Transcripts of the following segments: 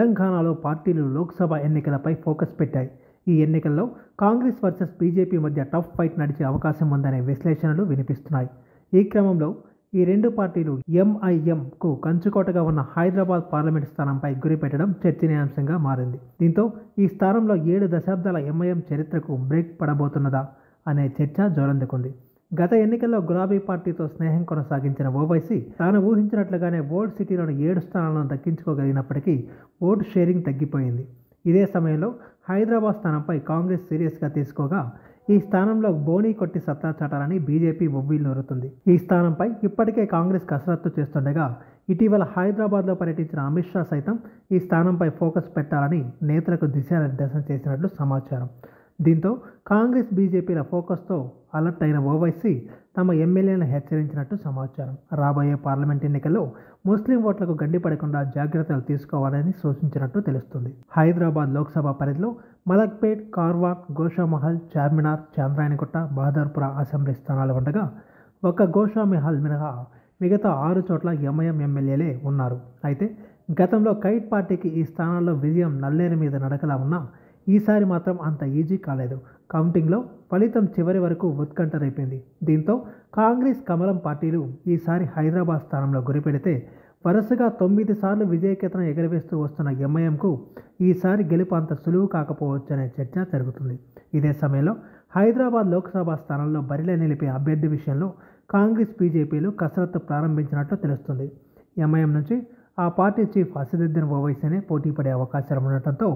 తెలంగాణలో పార్టీలు లోక్సభ ఎన్నికలపై ఫోకస్ పెట్టాయి. ఈ ఎన్నికల్లో కాంగ్రెస్ వర్సెస్ బీజేపీ మధ్య టఫ్ ఫైట్ నడిచే అవకాశం ఉందనే విశ్లేషణలు వినిపిస్తున్నాయి. ఈ క్రమంలో ఈ రెండు పార్టీలు ఎంఐఎంకు కంచుకోటగా ఉన్న హైదరాబాద్ పార్లమెంట్ స్థానంపై గురిపెట్టడం చర్చనీయాంశంగా మారింది. దీంతో ఈ స్థానంలో 7 దశాబ్దాల ఎంఐఎం చరిత్రకు బ్రేక్ పడబోతున్నదా అనే చర్చ జోరందుకుంది. గత ఎన్నికల్లో గులాబీ పార్టీతో స్నేహం కొనసాగించిన ఓవైసీ తాను ఊహించినట్లుగానే ఓల్డ్ సిటీలోని 7 స్థానాలను దక్కించుకోగలిగినప్పటికీ ఓటు షేరింగ్ తగ్గిపోయింది. ఇదే సమయంలో హైదరాబాద్ స్థానంపై కాంగ్రెస్ సీరియస్గా తీసుకోగా ఈ స్థానంలో బోనీ కొట్టి సత్తా చాటాలని బీజేపీ ఉవ్విళ్లూరుతుంది. ఈ స్థానంపై ఇప్పటికే కాంగ్రెస్ కసరత్తు చేస్తుండగా ఇటీవల హైదరాబాద్లో పర్యటించిన అమిత్ షా సైతం ఈ స్థానంపై ఫోకస్ పెట్టాలని నేతలకు దిశానిర్దేశం చేసినట్లు సమాచారం. దీంతో కాంగ్రెస్ బీజేపీల ఫోకస్తో అలర్ట్ అయిన ఓవైసీ తమ ఎమ్మెల్యేలను హెచ్చరించినట్టు సమాచారం. రాబోయే పార్లమెంట్ ఎన్నికల్లో ముస్లిం ఓట్లకు గండిపడకుండా జాగ్రత్తలు తీసుకోవాలని సూచించినట్టు తెలుస్తుంది. హైదరాబాద్ లోక్సభ పరిధిలో మలక్పేట్, కార్వాన్, గోషామహల్, చార్మినార్, చాంద్రాయణగుట్ట, బహదూర్పుర అసెంబ్లీ స్థానాలు ఉండగా ఒక్క గోషామహల్ మినహా మిగతా 6 చోట్ల ఎంఐఎం ఎమ్మెల్యేలే ఉన్నారు. అయితే గతంలో కైట్ పార్టీకి ఈ స్థానాల్లో విజయం నల్లేరు మీద నడకలా ఉన్నా ఈసారి మాత్రం అంత ఈజీ కాలేదు. కౌంటింగ్లో ఫలితం చివరి వరకు ఉత్కంఠ రేపింది. దీంతో కాంగ్రెస్, కమలం పార్టీలు ఈసారి హైదరాబాద్ స్థానంలో గురిపెడితే వరుసగా 9 సార్లు విజయకేతనం ఎగరవేస్తూ వస్తున్న ఎంఐఎంకు ఈసారి గెలుపు అంత సులువు కాకపోవచ్చనే చర్చ జరుగుతుంది. ఇదే సమయంలో హైదరాబాద్ లోక్సభ స్థానంలో బరిలో నిలిపే అభ్యర్థి విషయంలో కాంగ్రెస్, బీజేపీలు కసరత్తు ప్రారంభించినట్లు తెలుస్తుంది. ఎంఐఎం నుంచి ఆ పార్టీ చీఫ్ అసదుద్దీన్ ఓవైసీనే పోటీ పడే అవకాశాలు ఉండటంతో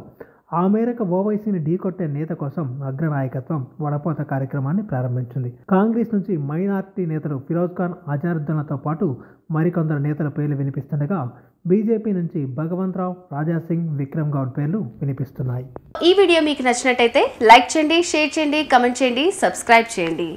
ఆ మేరకు ఓవైసీని ఢీకొట్టే నేత కోసం అగ్రనాయకత్వం వడపోత కార్యక్రమాన్ని ప్రారంభించింది. కాంగ్రెస్ నుంచి మైనార్టీ నేతలు ఫిరోజ్ ఖాన్, అజారుద్దీన్లతో పాటు మరికొందరు నేతల పేర్లు వినిపిస్తుండగా బీజేపీ నుంచి భగవంత్ రావు, రాజాసింగ్, విక్రమ్ గౌడ్ పేర్లు వినిపిస్తున్నాయి. ఈ వీడియో మీకు నచ్చినట్టయితే లైక్ చేయండి, షేర్ చేయండి, కమెంట్ చేయండి, సబ్స్క్రైబ్ చేయండి.